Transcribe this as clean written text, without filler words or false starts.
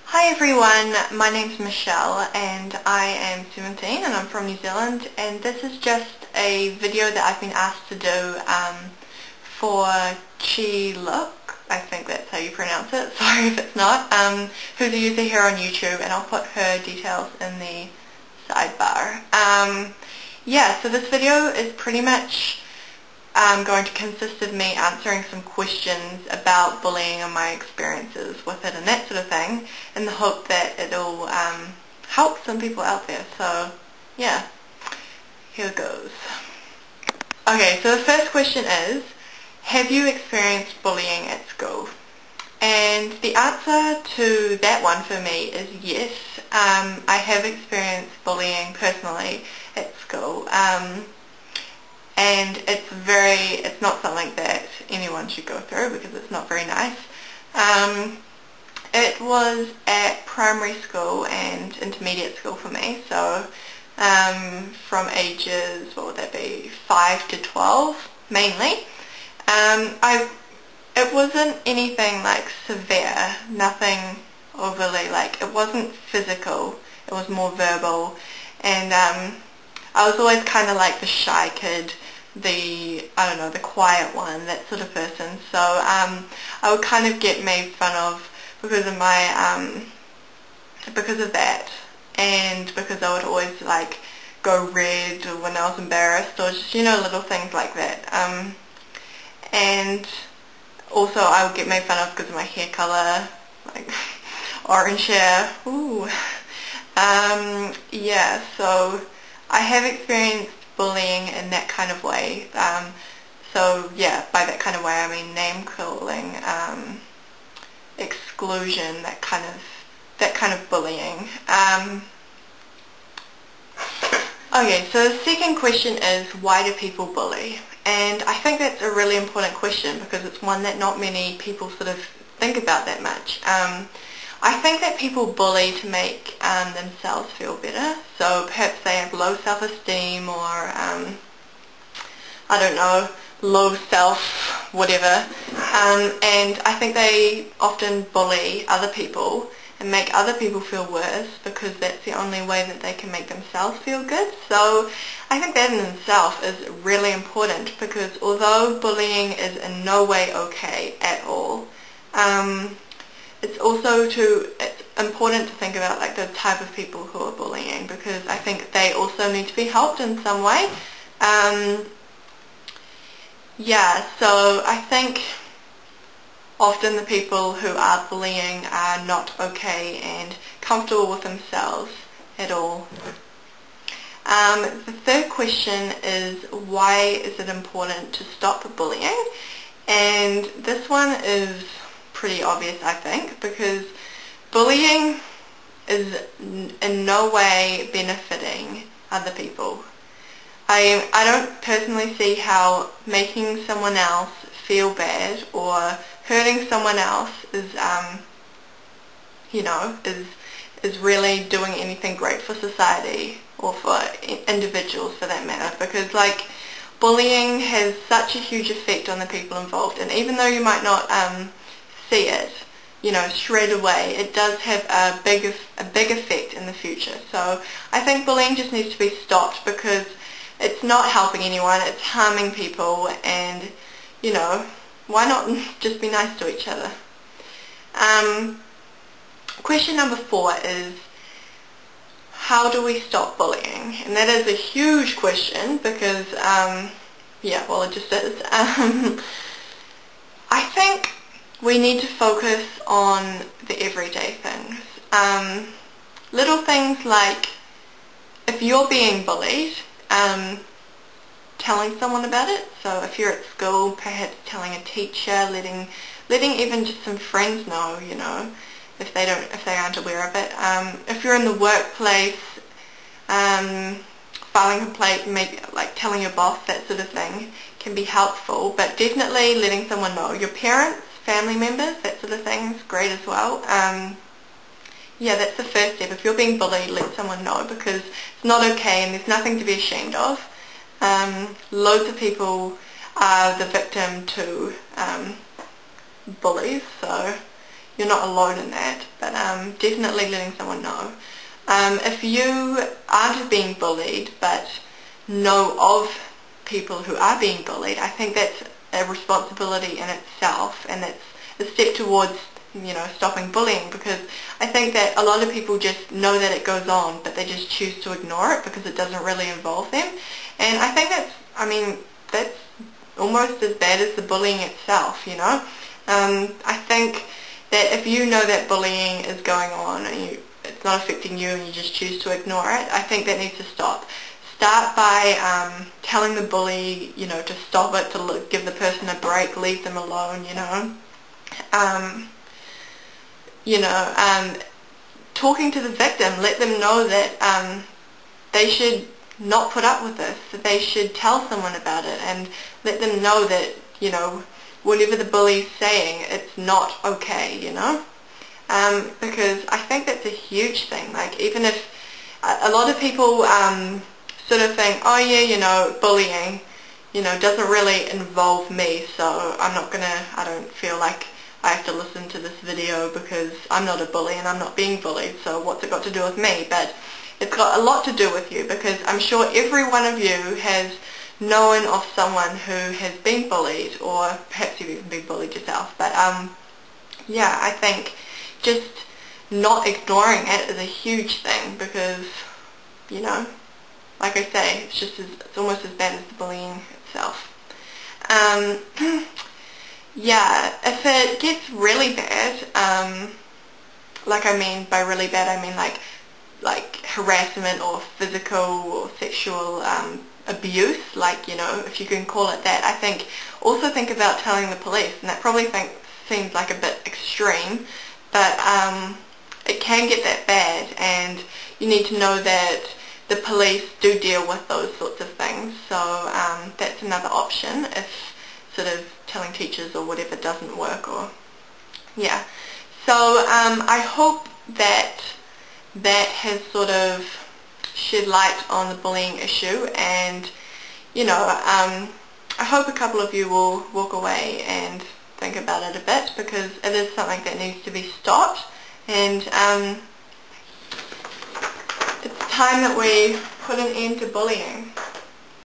Hi everyone, my name's Michelle and I am 17 and I'm from New Zealand, and this is just a video that I've been asked to do for TheCLable, I think that's how you pronounce it, sorry if it's not, who's a user here on YouTube, and I'll put her details in the sidebar. Yeah, so this video is pretty much going to consist of me answering some questions about bullying and my experiences with it and that sort of thing, in the hope that it'll help some people out there. So yeah, here goes. Okay, so the first question is, have you experienced bullying at school? And the answer to that one for me is yes. I have experienced bullying personally at school. And it's not something that anyone should go through because it's not very nice. It was at primary school and intermediate school for me, so from ages, what would that be, 5 to 12 mainly. It wasn't anything like severe, nothing overly, like, it wasn't physical, it was more verbal, and I was always kind of like the shy kid, the quiet one, that sort of person. So I would kind of get made fun of because of my because of that, and because I would always like go red when I was embarrassed, or just, you know, little things like that. And also I would get made fun of because of my hair color, like orange hair. Ooh. Yeah, so I have experienced bullying in that kind of way. So yeah, by that kind of way I mean name calling, exclusion, that kind of bullying. Okay, so the second question is, why do people bully? And I think that's a really important question because it's one that not many people sort of think about that much. I think that people bully to make themselves feel better. So perhaps they have low self-esteem, or I don't know, low self whatever, and I think they often bully other people and make other people feel worse because that's the only way that they can make themselves feel good. So I think that in itself is really important, because although bullying is in no way okay at all, it's important to think about like the type of people who are bullying, because I think they also need to be helped in some way. Yeah, so I think often the people who are bullying are not okay and comfortable with themselves at all. The third question is, why is it important to stop bullying? And this one is pretty obvious, I think, because bullying is in no way benefiting other people. I don't personally see how making someone else feel bad or hurting someone else is, is really doing anything great for society or for individuals for that matter, because like bullying has such a huge effect on the people involved, and even though you might not see it, you know, straight away, it does have a big effect in the future. So I think bullying just needs to be stopped, because it's not helping anyone, it's harming people, and, you know, why not just be nice to each other? Question number 4 is, how do we stop bullying? And that is a huge question, because, yeah, well, it just is. I think we need to focus on the everyday things. Little things like, if you're being bullied, telling someone about it. So if you're at school, perhaps telling a teacher, letting even just some friends know, you know, if they aren't aware of it. If you're in the workplace, filing a complaint, maybe like telling your boss, that sort of thing can be helpful. But definitely letting someone know. Your parents, family members, that sort of thing is great as well. Yeah, that's the first step. If you're being bullied, let someone know, because it's not okay and there's nothing to be ashamed of. Loads of people are the victim to bullies, so, you're not alone in that, but definitely letting someone know. If you aren't being bullied but know of people who are being bullied, I think that's a responsibility in itself, and that's a step towards, you know, stopping bullying, because I think that a lot of people just know that it goes on, but they just choose to ignore it because it doesn't really involve them. And I think that's, I mean, that's almost as bad as the bullying itself, you know. I think that if you know that bullying is going on and it's not affecting you and you just choose to ignore it, I think that needs to stop. Start by telling the bully, you know, to stop it, to give the person a break, leave them alone, you know. Talking to the victim, let them know that they should not put up with this, that they should tell someone about it, and let them know that, you know, whatever the bully's saying, it's not okay, you know. Because I think that's a huge thing. Like, even if a lot of people sort of think, oh yeah, you know, bullying, you know, doesn't really involve me, so I don't feel like I have to listen to this video because I'm not a bully and I'm not being bullied, so what's it got to do with me? But it's got a lot to do with you, because I'm sure every one of you has known of someone who has been bullied, or perhaps you've even been bullied yourself. But yeah, I think just not ignoring it is a huge thing, because, you know, like I say, it's almost as bad as the bullying itself. Yeah, if it gets really bad, like, I mean by really bad, I mean like harassment or physical or sexual abuse, like, you know, if you can call it that, I think also think about telling the police, and that probably seems like a bit extreme, but it can get that bad, and you need to know that the police do deal with those sorts of things. So that's another option if sort of telling teachers or whatever doesn't work, or yeah. So I hope that that has sort of shed light on the bullying issue, and, you know, I hope a couple of you will walk away and think about it a bit, because it is something that needs to be stopped, and it's time that we put an end to bullying.